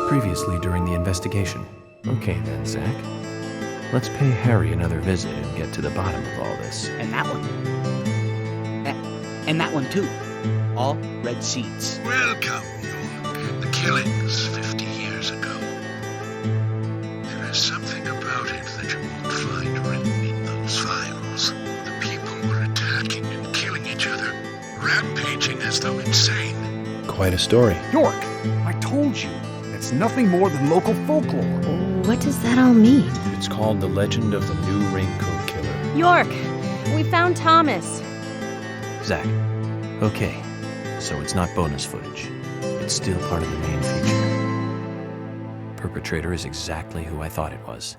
Previously during the investigation. Okay then, Zach. Let's pay Harry another visit and get to the bottom of all this. And that one. And that one too. All red seeds. Welcome, York. The killings 50 years ago. There is something about it that you won't find written in those files. The people were attacking and killing each other, rampaging as though insane. Quite a story. York, I told you, it's nothing more than local folklore. What does that all mean? It's called The Legend of the New Raincoat Killer. York, we found Thomas. Zach. Okay, so it's not bonus footage. It's still part of the main feature. Perpetrator is exactly who I thought it was.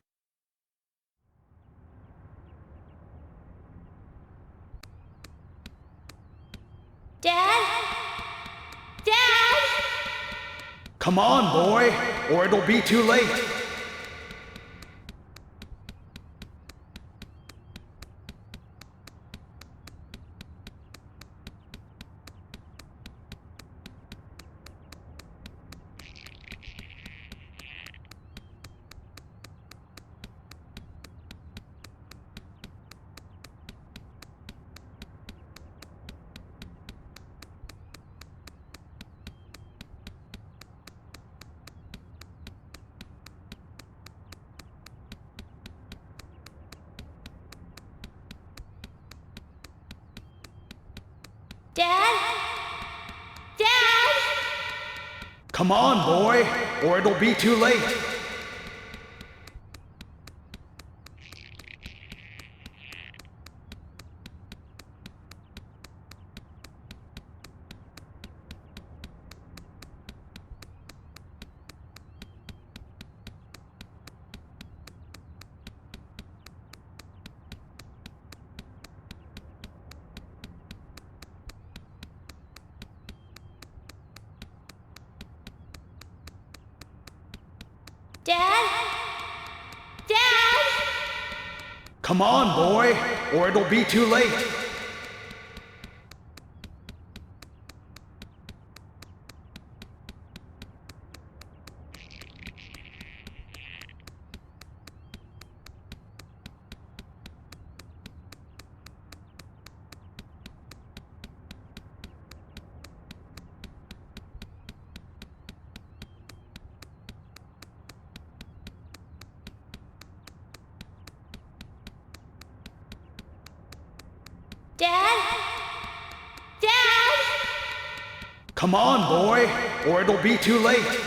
Dad? Dad? Come on, boy, or it'll be too late. Dad? Dad? Come on, boy, or it'll be too late. Dad? Dad? Come on, boy, or it'll be too late. Dad? Dad? Come on, boy, or it'll be too late.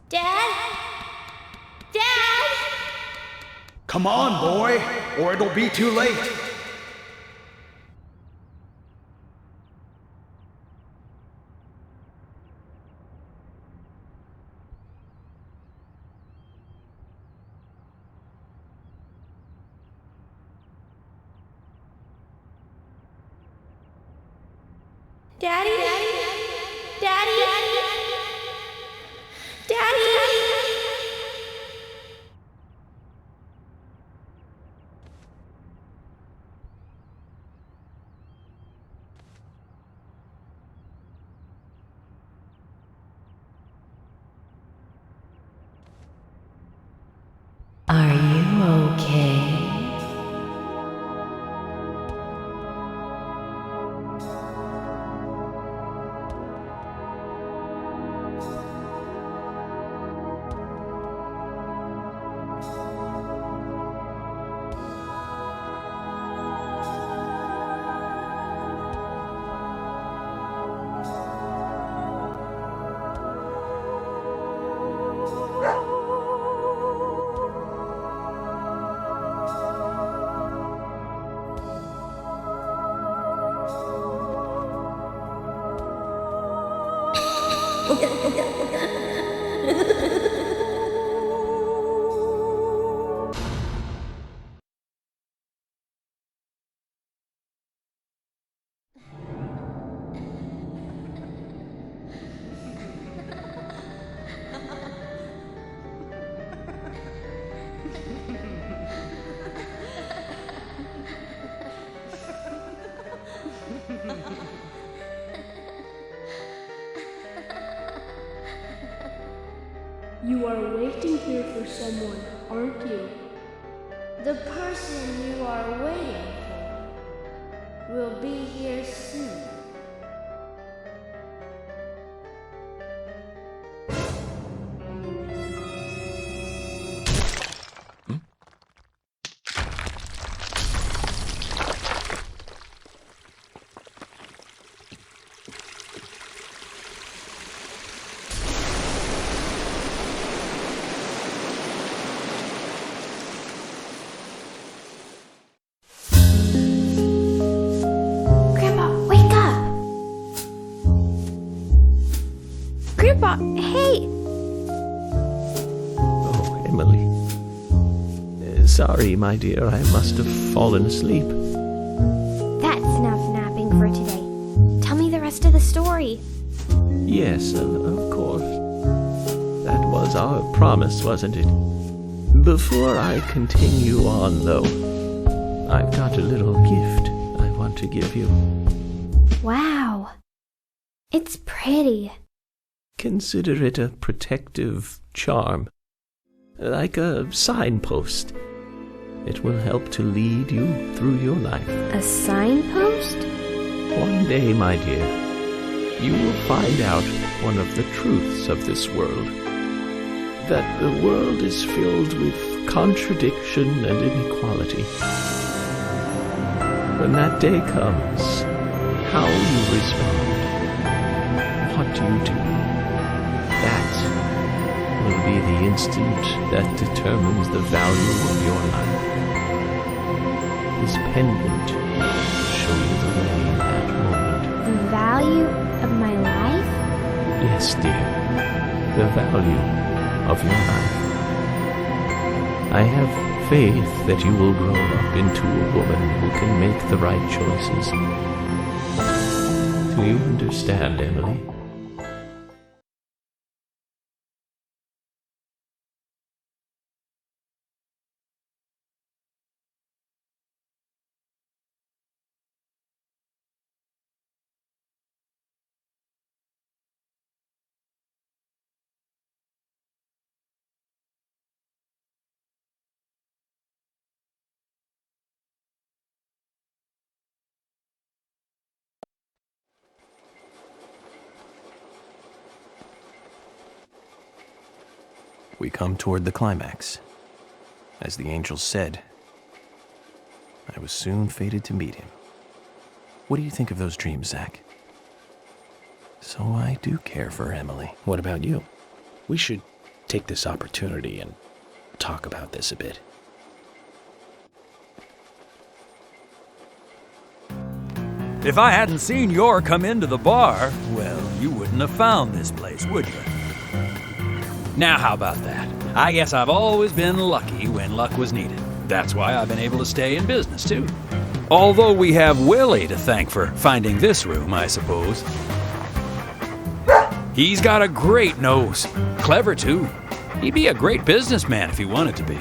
Dad? Dad? Come on, boy, or it'll be too late. Daddy? Daddy? Daddy? Are you okay? You are waiting here for someone, aren't you? The person you are waiting for will be here soon. Grandpa, hey! Oh, Emily. Sorry, my dear, I must have fallen asleep. That's enough napping for today. Tell me the rest of the story. Yes, of course. That was our promise, wasn't it? Before I continue on, though, I've got a little gift I want to give you. Wow. It's pretty. Consider it a protective charm, like a signpost. It will help to lead you through your life. A signpost? One day, my dear, you will find out one of the truths of this world. That the world is filled with contradiction and inequality. When that day comes, how you respond, what you do, that will be the instant that determines the value of your life. This pendant will show you the way in that moment. The value of my life? Yes, dear, the value of your life. I have faith that you will grow up into a woman who can make the right choices. Do you understand, Emily? We come toward the climax. As the angel said, I was soon fated to meet him. What do you think of those dreams, Zach? So I do care for Emily. What about you? We should take this opportunity and talk about this a bit. If I hadn't seen Yor come into the bar, well, you wouldn't have found this place, would you? Now how about that? I guess I've always been lucky when luck was needed. That's why I've been able to stay in business, too. Although we have Willie to thank for finding this room, I suppose. He's got a great nose. Clever, too. He'd be a great businessman if he wanted to be.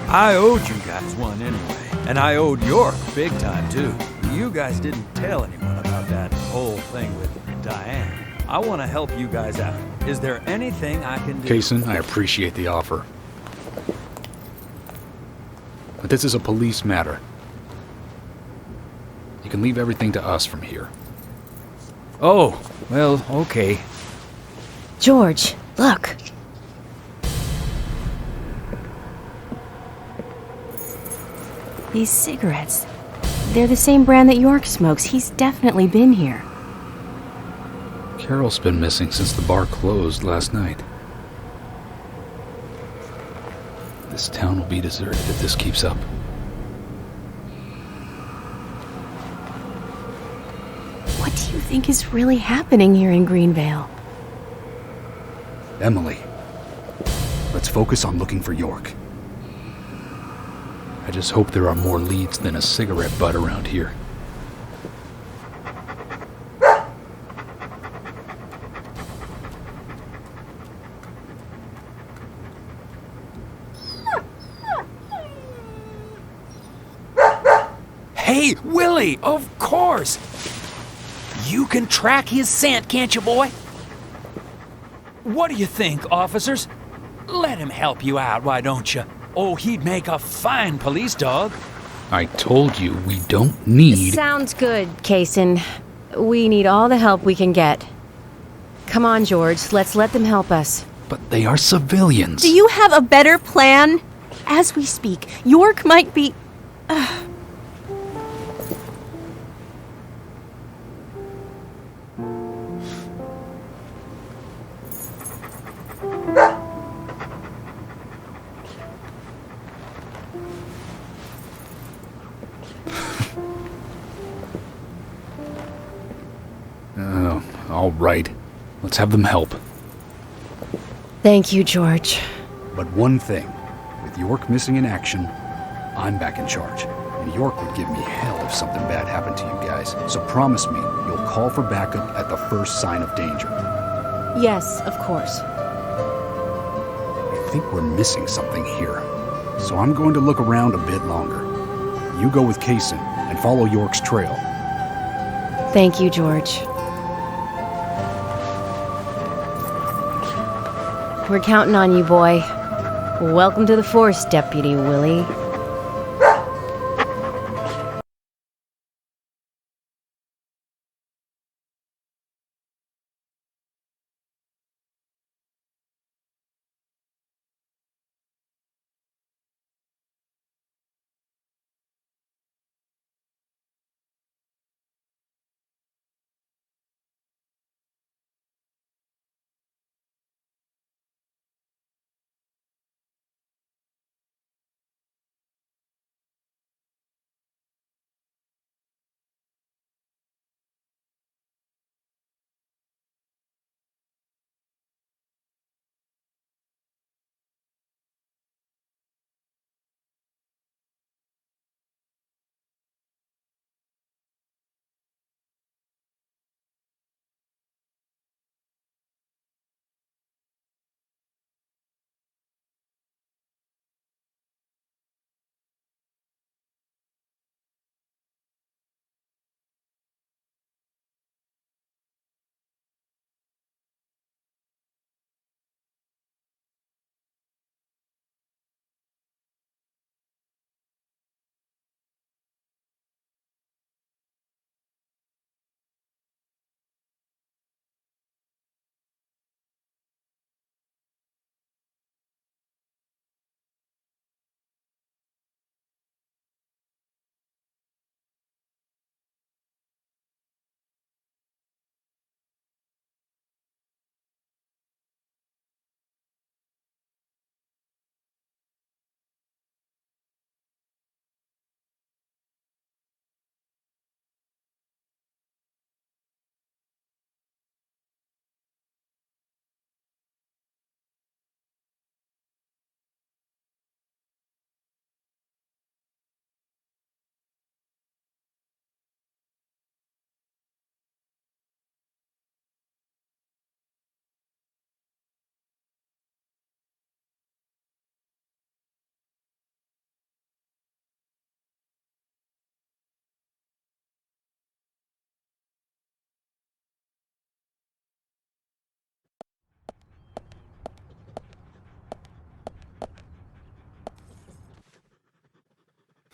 I owed you guys one anyway, and I owed York big time, too. You guys didn't tell anyone about that whole thing with Diane. I want to help you guys out. Is there anything I can do? Keysen, I appreciate the offer. But this is a police matter. You can leave everything to us from here. Oh, well, okay. George, look. These cigarettes. They're the same brand that York smokes. He's definitely been here. Carol's been missing since the bar closed last night. This town will be deserted if this keeps up. What What do you think is really happening here in Greenvale? Emily, let's focus on looking for York. I just hope there are more leads than a cigarette butt around here. Hey, Willie, of course! You can track his scent, can't you, boy? What do you think, officers? Let him help you out, why don't you? Oh, he'd make a fine police dog. I told you we don't need... Sounds good, Keysen. We need all the help we can get. Come on, George, let's let them help us. But they are civilians. Do you have a better plan? As we speak, York might be... All right. Let's have them help. Thank you, George. But one thing, with York missing in action, I'm back in charge. And York would give me hell if something bad happened to you guys. So promise me you'll call for backup at the first sign of danger. Yes, of course. I think we're missing something here. So I'm going to look around a bit longer. You go with Keysen and follow York's trail. Thank you, George. We're counting on you, boy. Welcome to the force, Deputy Willie.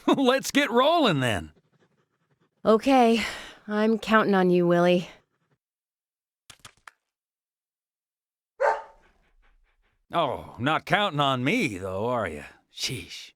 Let's get rolling then. Okay, I'm counting on you, Willie. Oh, not counting on me, though, are you? Sheesh.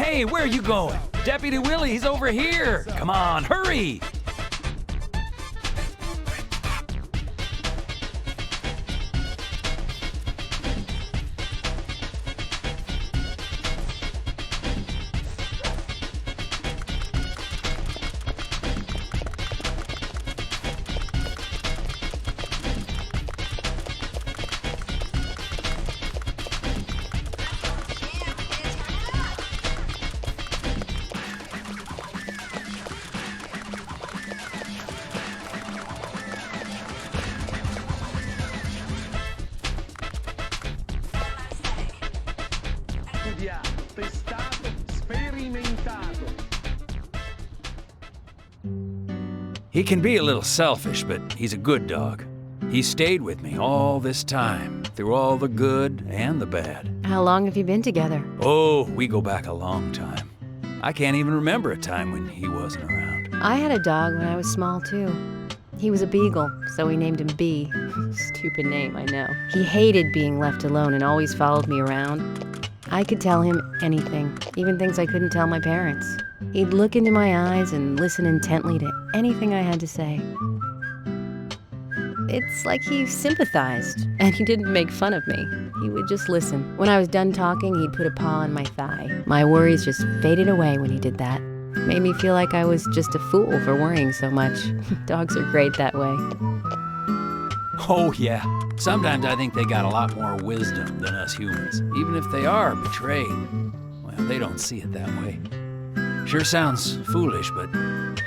Hey, where are you going? Deputy Willie, he's over here. Come on, hurry. He can be a little selfish, but he's a good dog. He stayed with me all this time, through all the good and the bad. How long have you been together? Oh, we go back a long time. I can't even remember a time when he wasn't around. I had a dog when I was small, too. He was a beagle, so we named him B. Stupid name, I know. He hated being left alone and always followed me around. I could tell him anything, even things I couldn't tell my parents. He'd look into my eyes and listen intently to anything I had to say. It's like he sympathized, and he didn't make fun of me. He would just listen. When I was done talking, he'd put a paw on my thigh. My worries just faded away when he did that. Made me feel like I was just a fool for worrying so much. Dogs are great that way. Oh, yeah. Sometimes I think they got a lot more wisdom than us humans. Even if they are betrayed, well, they don't see it that way. Sure sounds foolish, but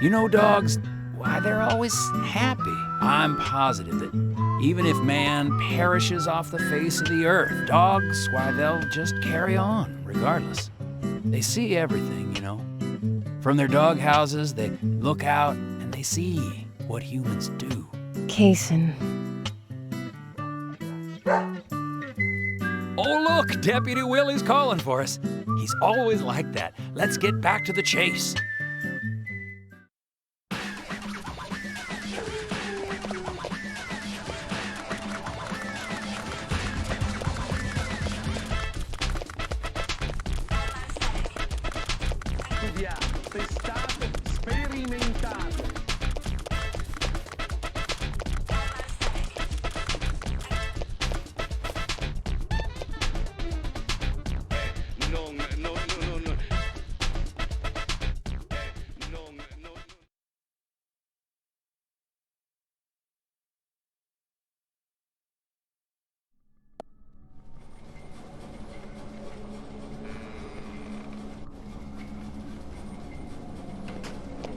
you know dogs, why, they're always happy. I'm positive that even if man perishes off the face of the earth, dogs, why, they'll just carry on, regardless. They see everything, you know. From their dog houses, they look out and they see what humans do. Keysen. Oh, look, Deputy Willie's calling for us. He's always like that. Let's get back to the chase.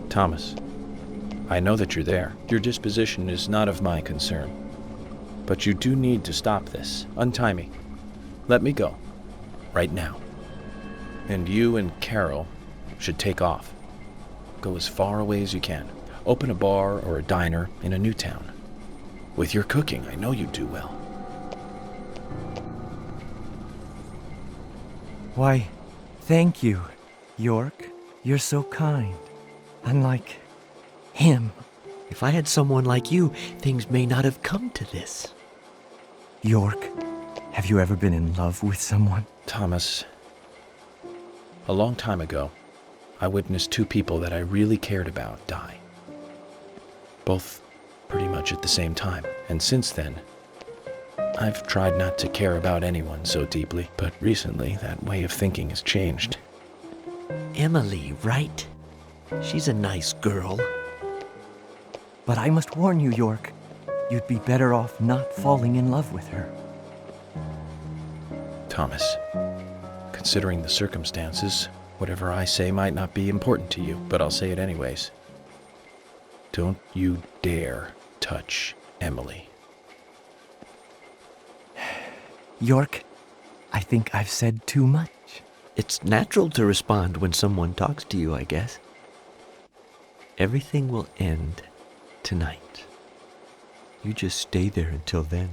Thomas, I know that you're there. Your disposition is not of my concern. But you do need to stop this. Untie me. Let me go. Right now. And you and Carol should take off. Go as far away as you can. Open a bar or a diner in a new town. With your cooking, I know you do well. Why, thank you, York. You're so kind. Unlike him. If I had someone like you, things may not have come to this. York, have you ever been in love with someone? Thomas, a long time ago, I witnessed two people that I really cared about die. Both pretty much at the same time. And since then, I've tried not to care about anyone so deeply, but recently that way of thinking has changed. Emily, right? She's a nice girl. But I must warn you, York, you'd be better off not falling in love with her. Thomas, considering the circumstances, whatever I say might not be important to you, but I'll say it anyways. Don't you dare touch Emily. York, I think I've said too much. It's natural to respond when someone talks to you, I guess. Everything will end tonight. You just stay there until then.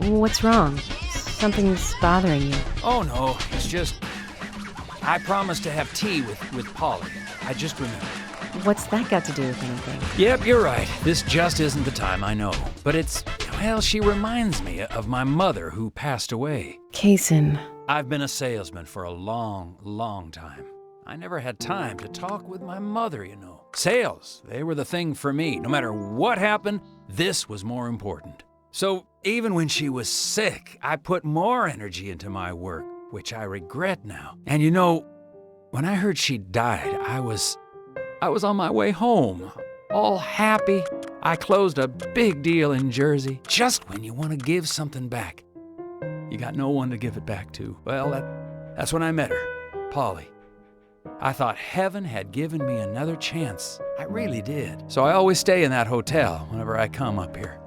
What's wrong? Something's bothering you. Oh no, it's just... I promised to have tea with Polly. I just remembered. What's that got to do with anything? Yep, you're right. This just isn't the time, I know. But it's... well, she reminds me of my mother who passed away. Keysen. I've been a salesman for a long, long time. I never had time to talk with my mother, you know. Sales, they were the thing for me. No matter what happened, this was more important. So even when she was sick, I put more energy into my work, which I regret now. And you know, when I heard she died, I was on my way home, all happy. I closed a big deal in Jersey. Just when you want to give something back, you got no one to give it back to. Well, that's when I met her, Polly. I thought heaven had given me another chance. I really did. So I always stay in that hotel whenever I come up here.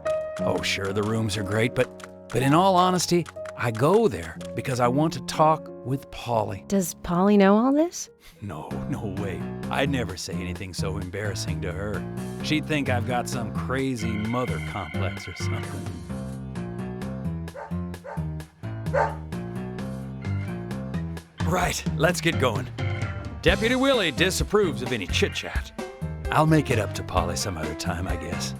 Oh, sure, the rooms are great, but in all honesty, I go there because I want to talk with Polly. Does Polly know all this? No way. I'd never say anything so embarrassing to her. She'd think I've got some crazy mother complex or something. Right, let's get going. Deputy Willie disapproves of any chit-chat. I'll make it up to Polly some other time, I guess.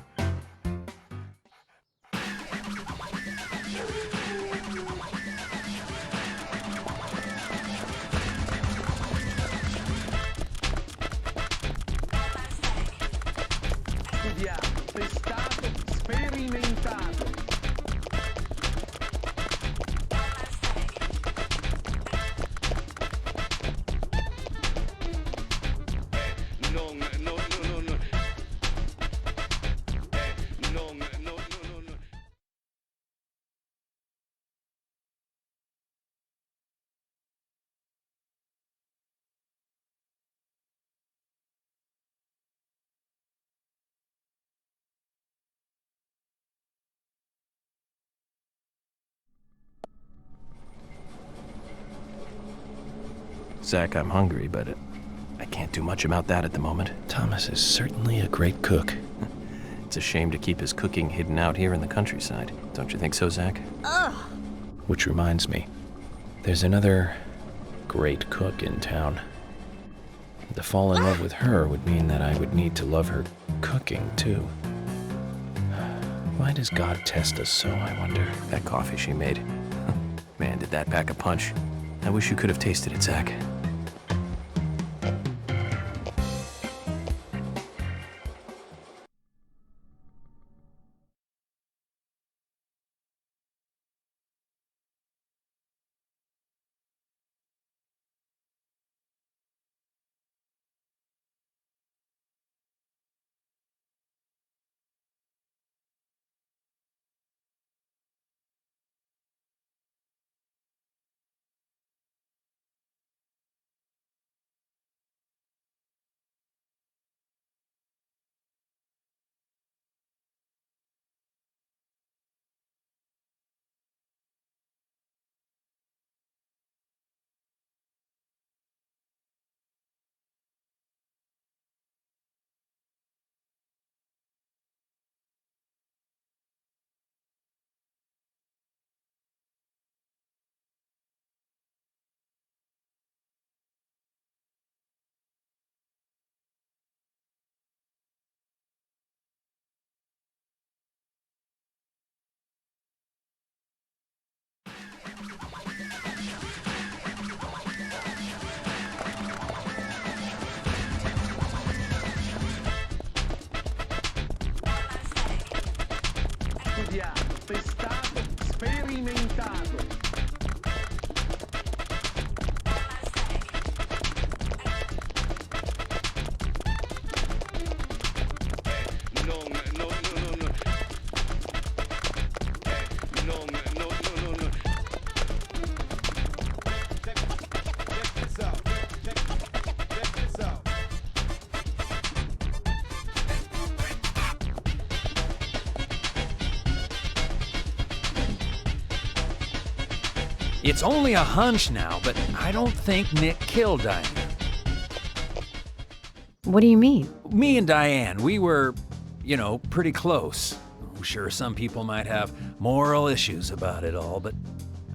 Zach, I'm hungry, but I can't do much about that at the moment. Thomas is certainly a great cook. It's a shame to keep his cooking hidden out here in the countryside. Don't you think so, Zach? Ugh. Which reminds me, there's another great cook in town. To fall in love with her would mean that I would need to love her cooking, too. Why does God test us so, I wonder? That coffee she made. Man, did that pack a punch. I wish you could have tasted it, Zach. Testato, sperimentato. It's only a hunch now, but I don't think Nick killed Diane. What do you mean? Me and Diane, we were, pretty close. sure some people might have moral issues about it all, but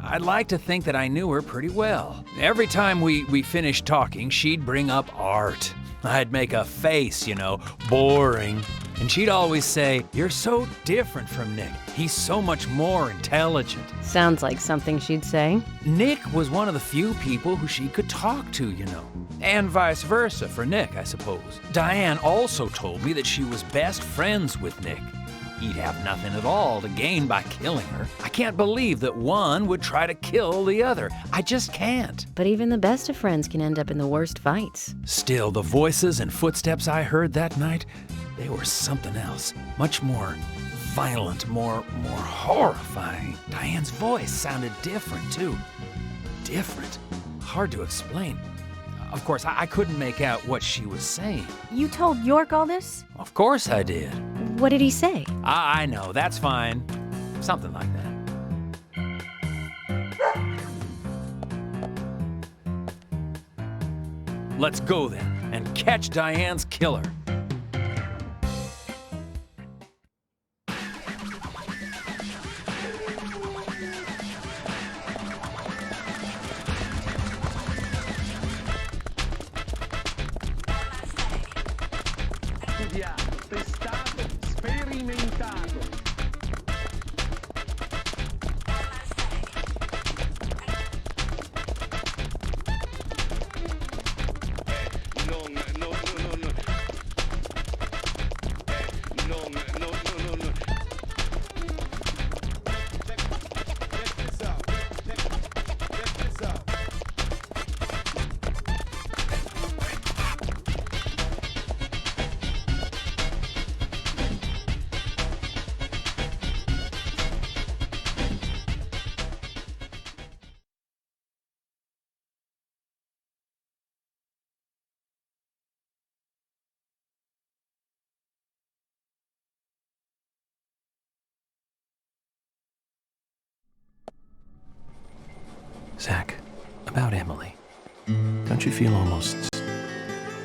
I'd like to think that I knew her pretty well. Every time we finished talking, she'd bring up art. I'd make a face, boring. And she'd always say, "You're so different from Nick. He's so much more intelligent." Sounds like something she'd say. Nick was one of the few people who she could talk to, And vice versa for Nick, I suppose. Diane also told me that she was best friends with Nick. He'd have nothing at all to gain by killing her. I can't believe that one would try to kill the other. I just can't. But even the best of friends can end up in the worst fights. Still, the voices and footsteps I heard that night, they were something else. Much more violent, more horrifying. Diane's voice sounded different, too. Different. Hard to explain. Of course, I couldn't make out what she was saying. You told York all this? Of course I did. What did he say? I know, that's fine. Something like that. Let's go then, and catch Diane's killer. Testato, sperimentato. Zach, about Emily. Don't you feel almost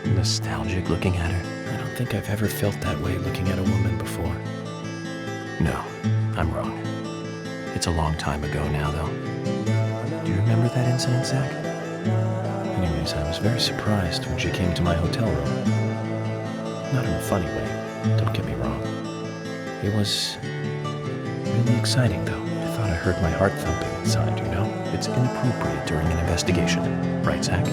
nostalgic looking at her? I don't think I've ever felt that way looking at a woman before. No, I'm wrong. It's a long time ago now, though. Do you remember that incident, Zach? Anyways, I was very surprised when she came to my hotel room. Not in a funny way, don't get me wrong. It was really exciting, though. I thought I heard my heart thumping inside, It's inappropriate during an investigation. Right, Zach?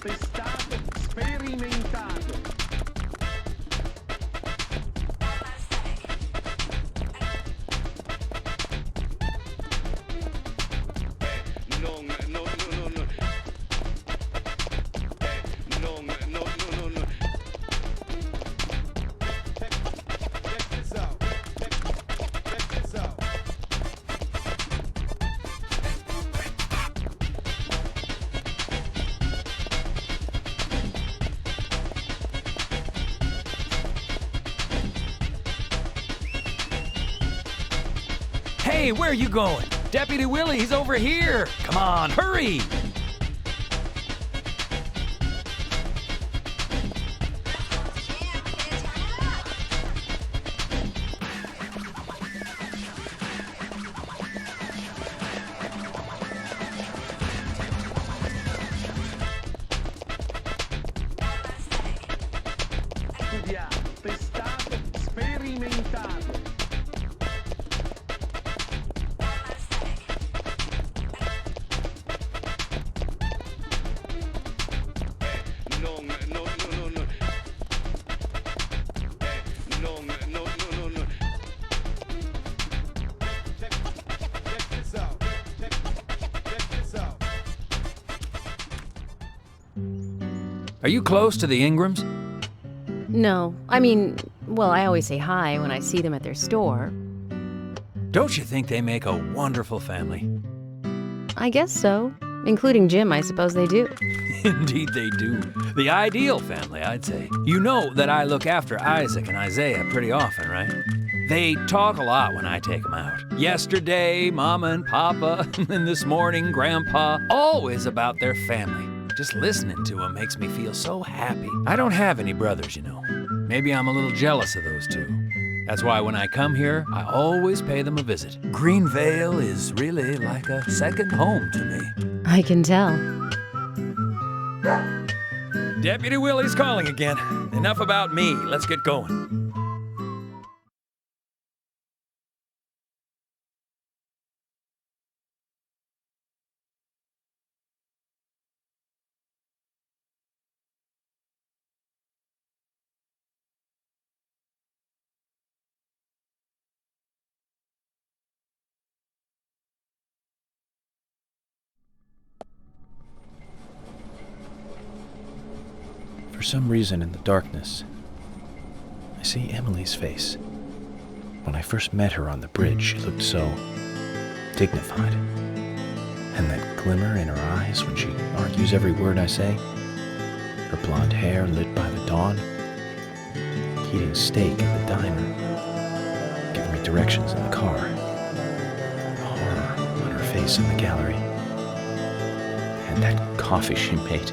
Testato, sperimentato. Hey, where are you going? Deputy Willie, he's over here. Come on, hurry. Are you close to the Ingrams? No, I mean, well, I always say hi when I see them at their store. Don't you think they make a wonderful family? I guess so. Including Jim, I suppose they do. Indeed they do. The ideal family, I'd say. You know that I look after Isaac and Isaiah pretty often, right? They talk a lot when I take them out. Yesterday, Mama and Papa, and this morning, Grandpa, always about their family. Just listening to them makes me feel so happy. I don't have any brothers, you know. Maybe I'm a little jealous of those two. That's why when I come here, I always pay them a visit. Greenvale is really like a second home to me. I can tell. Deputy Willie's calling again. Enough about me. Let's get going. For some reason in the darkness, I see Emily's face. When I first met her on the bridge, she looked so dignified. And that glimmer in her eyes when she argues every word I say. Her blonde hair lit by the dawn. Eating steak at the diner. Giving me directions in the car. The horror on her face in the gallery. And that coffee she made.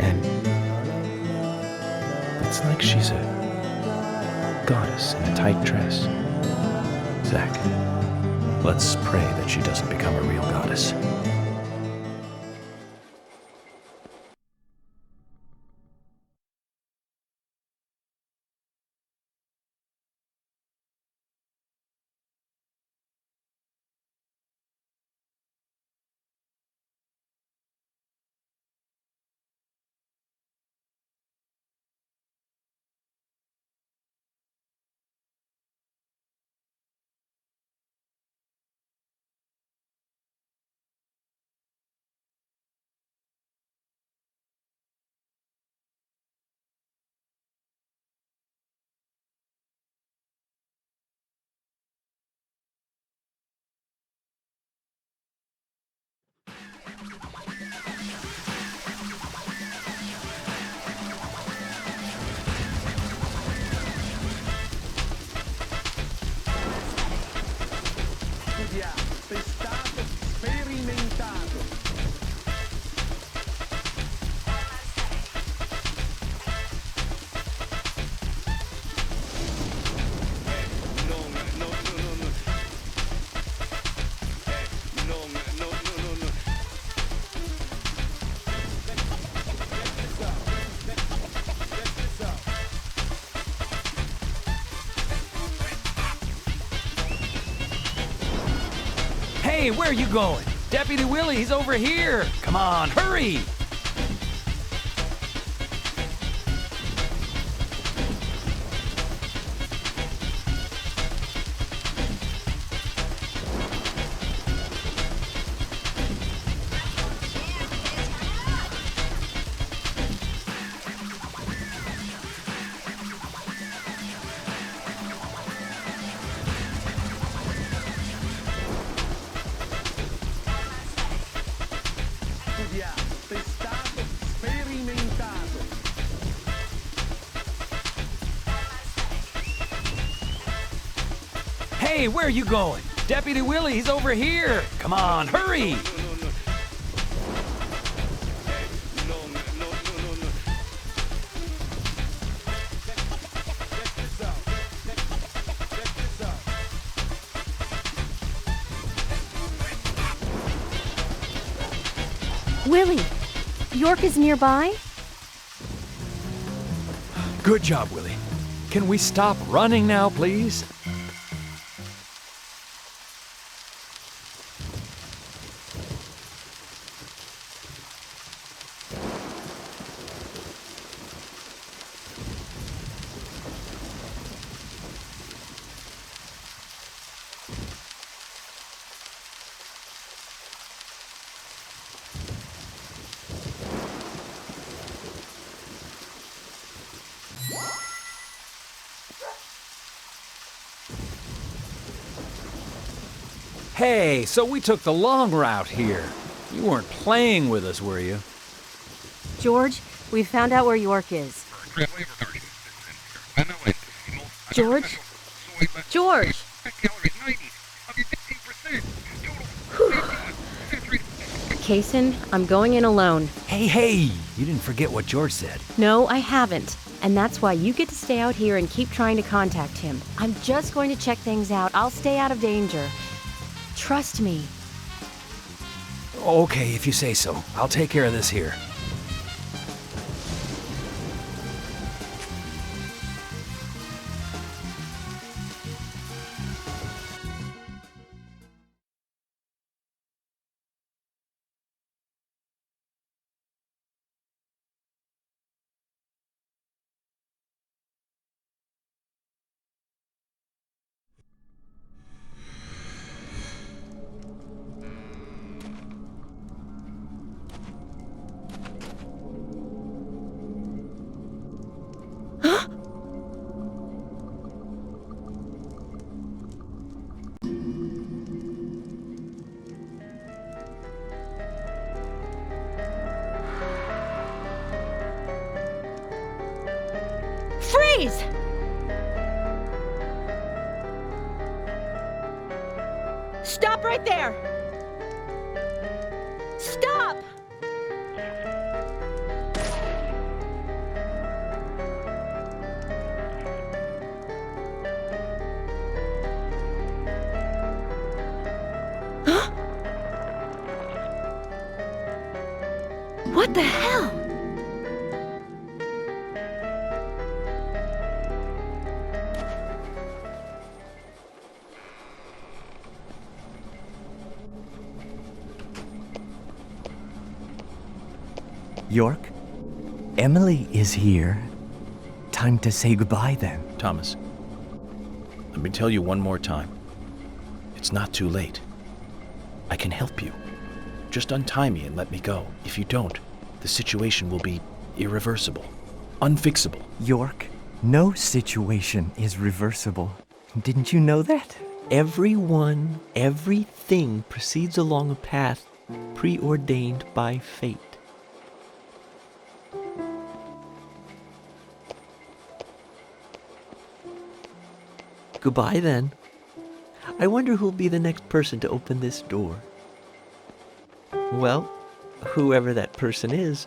And it's like she's a goddess in a tight dress. Zach, let's pray that she doesn't become a real goddess. Testato, sperimentato. Hey, where are you going? Deputy Willie, he's over here. Come on, hurry! Testato, sperimentato. Hey, where are you going? Deputy Willie, he's over here. Come on, hurry! Willie, York is nearby? Good job, Willie. Can we stop running now, please? Hey, so we took the long route here. You weren't playing with us, were you? George, we found out where York is. George? George! Keysen, I'm going in alone. Hey, you didn't forget what George said. No, I haven't. And that's why you get to stay out here and keep trying to contact him. I'm just going to check things out. I'll stay out of danger. Trust me. Okay, if you say so. I'll take care of this here. Freeze! Stop right there! Stop! What the hell? York, Emily is here. Time to say goodbye then. Thomas, let me tell you one more time. It's not too late. I can help you. Just untie me and let me go. If you don't, the situation will be irreversible, unfixable. York, no situation is reversible. Didn't you know that? Everyone, everything proceeds along a path preordained by fate. Goodbye then. I wonder who'll be the next person to open this door. Well, whoever that person is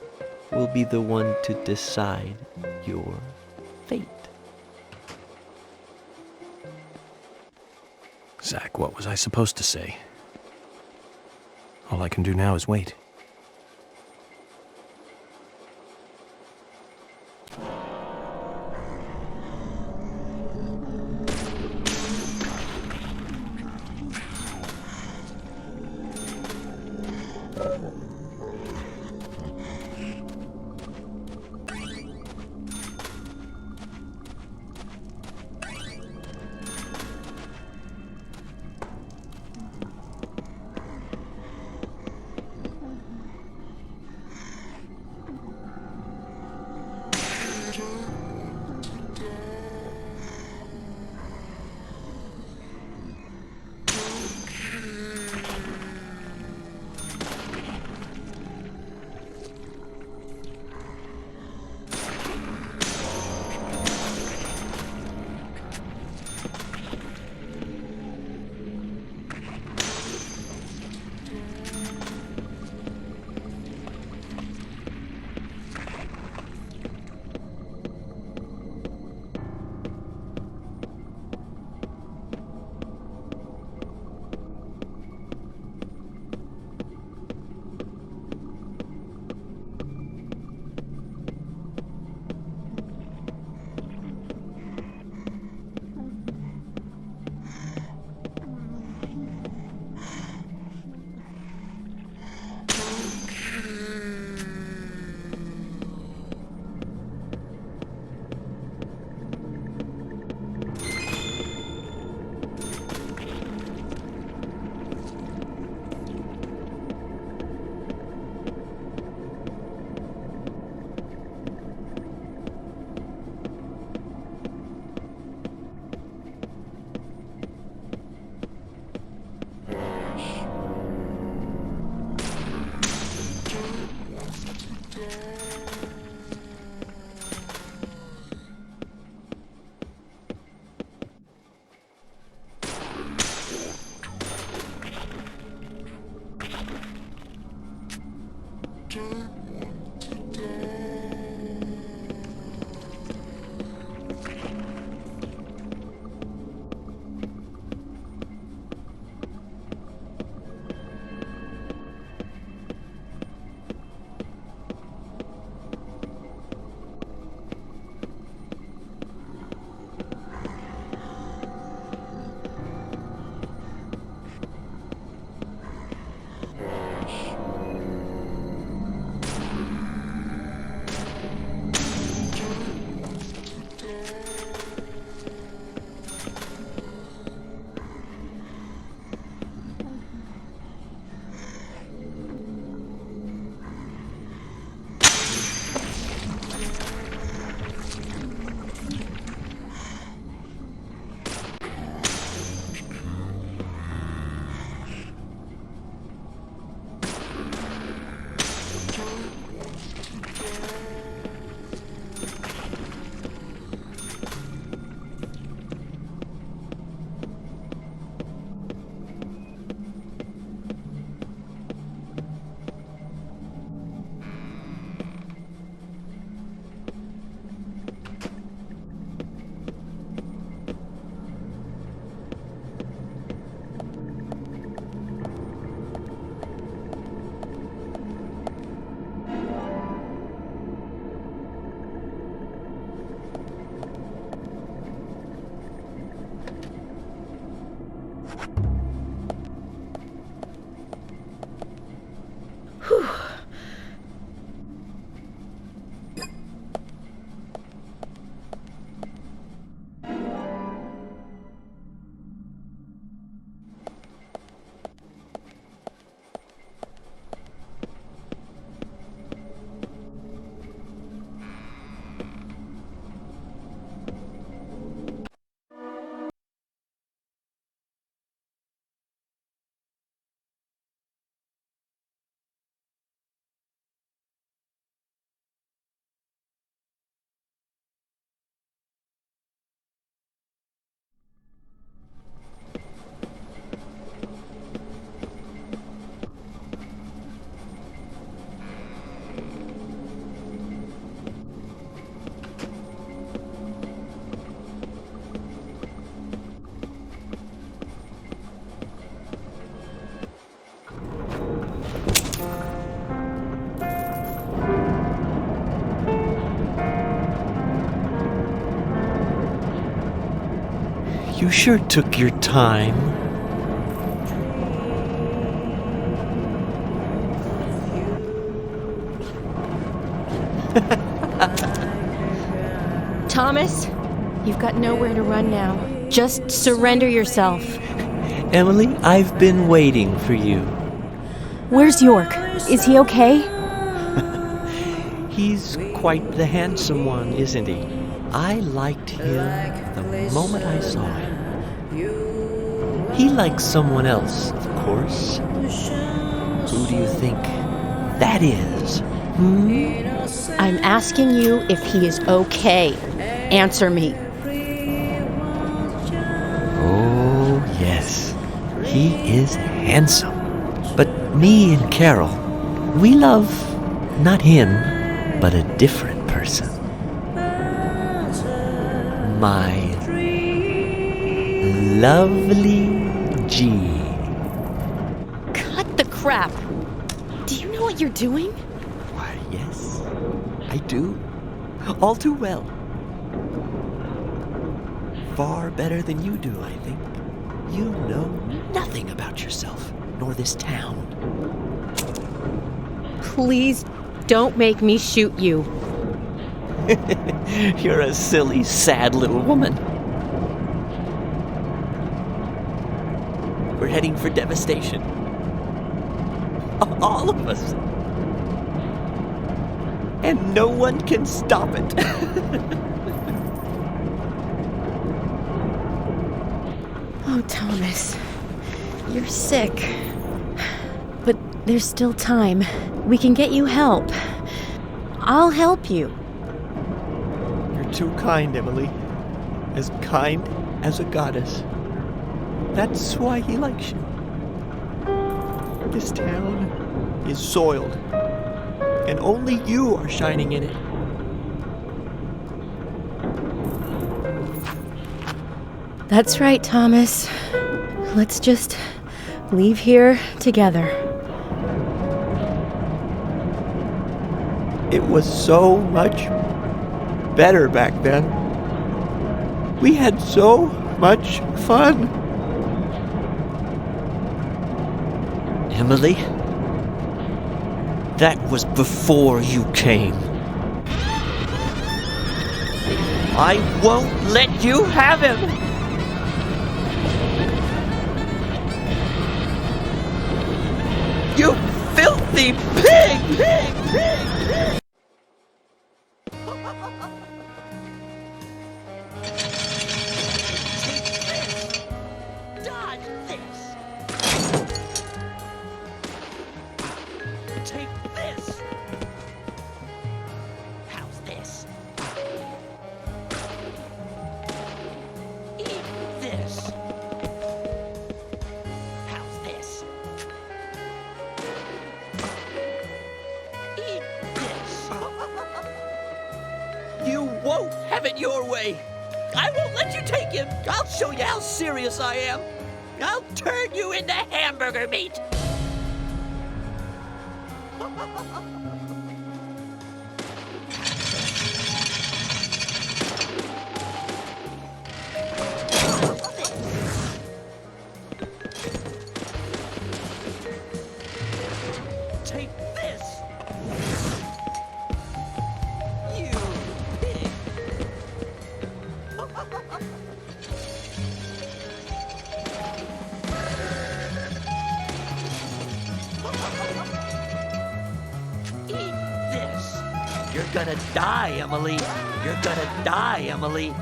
will be the one to decide your fate. Zach, what was I supposed to say? All I can do now is wait. You sure took your time. Thomas, you've got nowhere to run now. Just surrender yourself. Emily, I've been waiting for you. Where's York? Is he okay? He's quite the handsome one, isn't he? I liked him the moment I saw him. He likes someone else, of course. Who do you think that is? I'm asking you if he is okay. Answer me. Oh, yes. He is handsome. But me and Carol, we love not him, but a different person. My lovely G. Cut the crap. Do you know what you're doing? Why, yes, I do. All too well. Far better than you do, I think. You know nothing about yourself, nor this town. Please don't make me shoot you. You're a silly, sad little woman. We're heading for devastation. All of us. And no one can stop it. Oh, Thomas. You're sick. But there's still time. We can get you help. I'll help you. You're too kind, Emily. As kind as a goddess. That's why he likes you. This town is soiled. and only you are shining in it. That's right, Thomas. Let's just leave here together. It was so much better back then. We had so much fun. Emily, that was before you came. I won't let you have him! You filthy pig! Pig! Pig! Pig! You won't have it your way. I won't let you take him. I'll show you how serious I am. I'll turn you into hamburger meat. Take this. You pig. Eat this. You're gonna die, Emily. You're gonna die, Emily.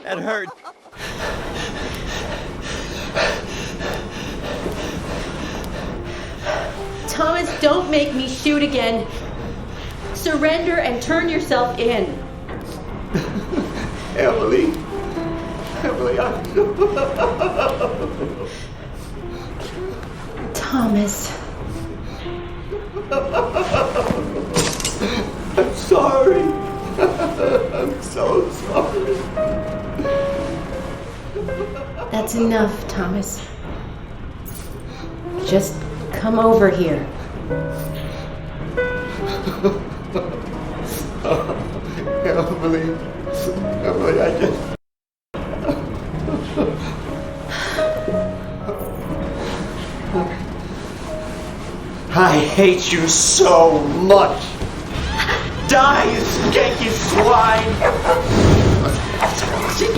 That hurt. Thomas, don't make me shoot again. Surrender and turn yourself in. Emily. Emily, Thomas. I'm sorry. I'm so sorry. That's enough, Thomas. Just come over here. Emily, I just... I hate you so much. Die, you skanky swine!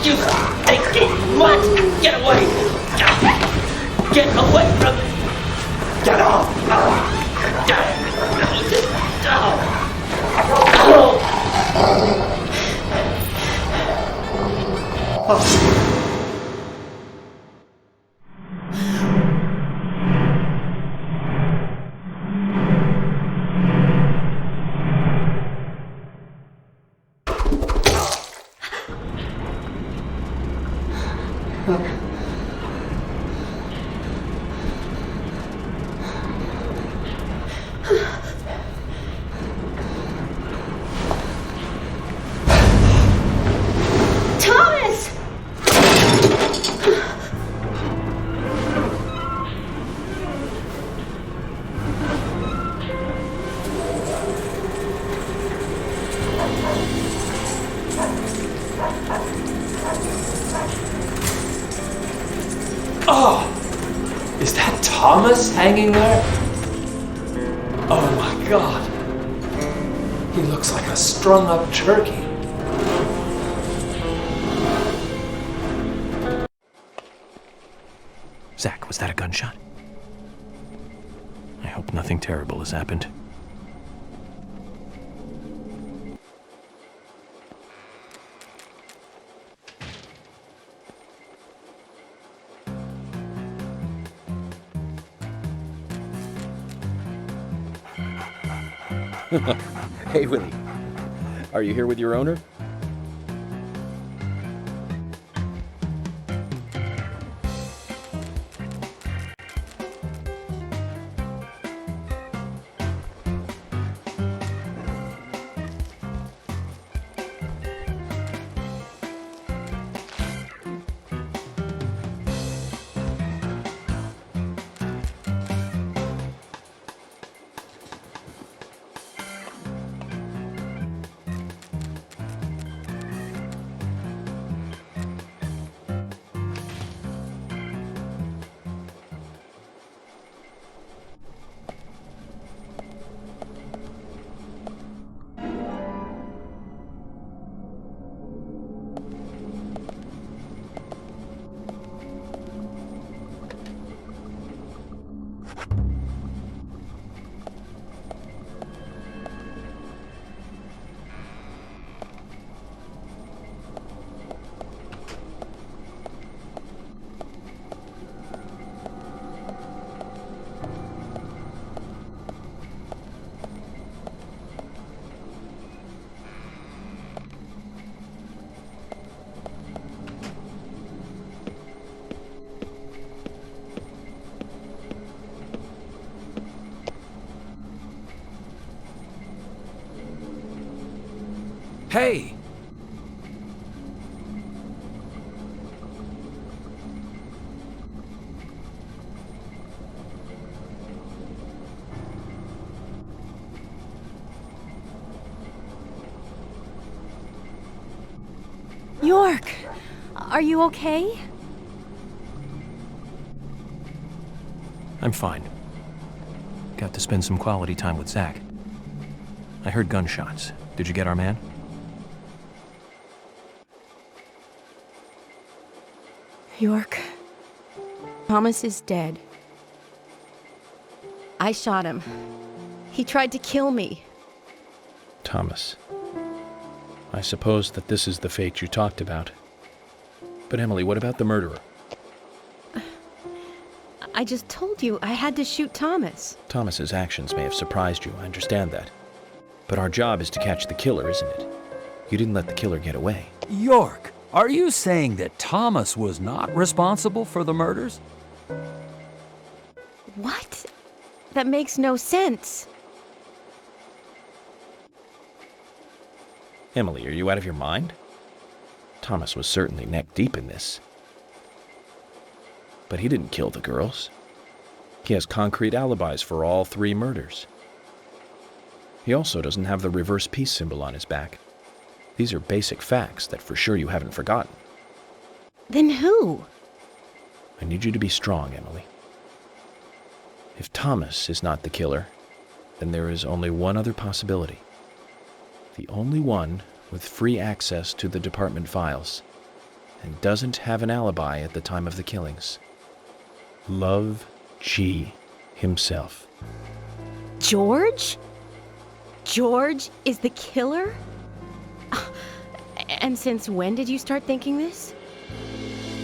You stinky mutt! Get away! Get away from me! Get off! Thomas! Oh! Is that Thomas hanging there? Oh my god. He looks like a strung up turkey. Zach, was that a gunshot? I hope nothing terrible has happened. Hey, Willie. Are you here with your owner? Hey! York! Are you okay? I'm fine. Got to spend some quality time with Zach. I heard gunshots. Did you get our man? York, Thomas is dead. I shot him. He tried to kill me. Thomas. I suppose that this is the fate you talked about. But Emily, what about the murderer? I just told you I had to shoot Thomas. Thomas's actions may have surprised you, I understand that. But our job is to catch the killer, isn't it? You didn't let the killer get away. York, are you saying that Thomas was not responsible for the murders? What? That makes no sense. Emily, are you out of your mind? Thomas was certainly neck deep in this. But he didn't kill the girls. He has concrete alibis for all 3 murders. He also doesn't have the reverse peace symbol on his back. These are basic facts that for sure you haven't forgotten. Then who? I need you to be strong, Emily. If Thomas is not the killer, then there is only one other possibility. The only one with free access to the department files, and doesn't have an alibi at the time of the killings. Love G himself. George? George is the killer? And since when did you start thinking this?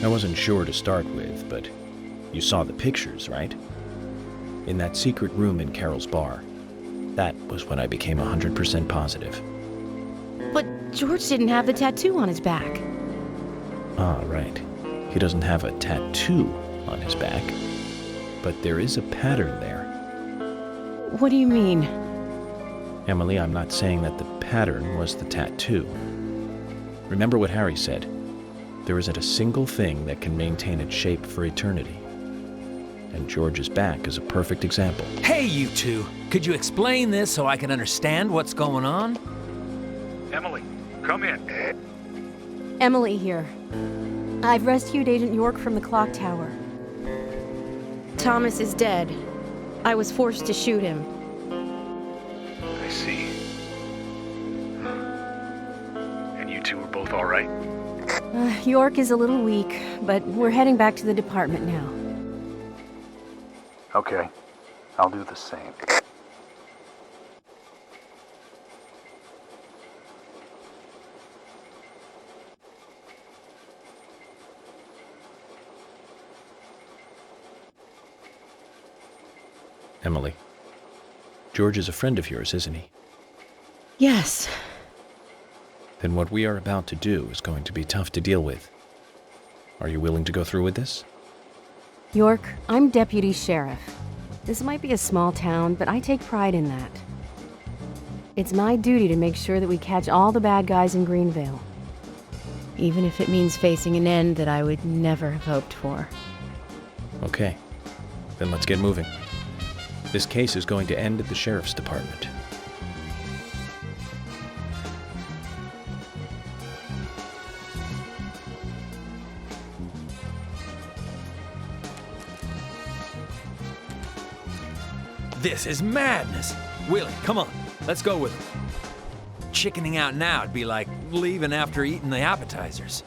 I wasn't sure to start with, but you saw the pictures, right? In that secret room in Carol's bar. That was when I became 100% positive. But George didn't have the tattoo on his back. Ah, right. He doesn't have a tattoo on his back. But there is a pattern there. What do you mean? Emily, I'm not saying that the pattern was the tattoo. Remember what Harry said. There isn't a single thing that can maintain its shape for eternity. And George's back is a perfect example. Hey, you two! Could you explain this so I can understand what's going on? Emily, come in. Emily here. I've rescued Agent York from the clock tower. Thomas is dead. I was forced to shoot him. I see. And you two are both all right? York is a little weak, but we're heading back to the department now. Okay, I'll do the same. Emily, George is a friend of yours, isn't he? Yes. Then what we are about to do is going to be tough to deal with. Are you willing to go through with this? York, I'm deputy sheriff. This might be a small town, but I take pride in that. It's my duty to make sure that we catch all the bad guys in Greenvale. Even if it means facing an end that I would never have hoped for. Okay, then let's get moving. This case is going to end at the sheriff's department. This is madness. Willie, come on. Let's go with him. Chickening out now would be like leaving after eating the appetizers.